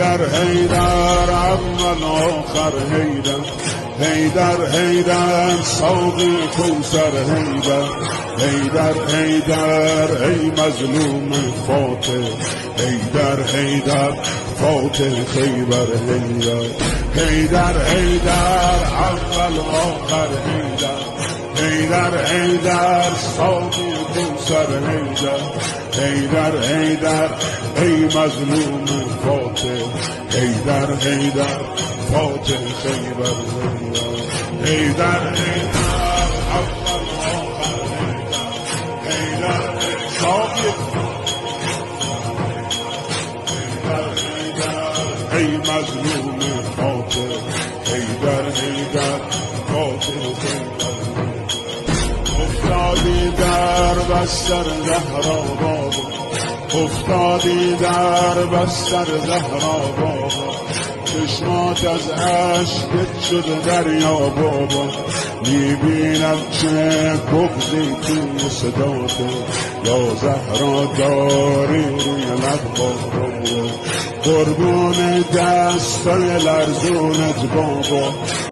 حیدر حیدر اول آخر حیدر حیدر حیدر ساقی کوثر حیدر حیدر حیدر ای مظلوم فاتح حیدر حیدر فاتح خیبر حیدر حیدر حیدر اول آخر حیدر حیدر حیدر ساقی کوثر حیدر حیدر حیدر ای مظلوم فاتح حیدر حیدر فاتح خیبر حیدر حیدر حیدر اول آخر حیدر حیدر ساقی حیدر حیدر ای مظلوم فاتح حیدر حیدر فاتح خیبر افتادی در بستر زهرا بابا افتادی در بستر زهرا بابا چشمات از عشقت شده دریا بابا میبینم چه بغضی توی صداته یا زهرا داری روی لب بابا قربون دستای لرزونت بابا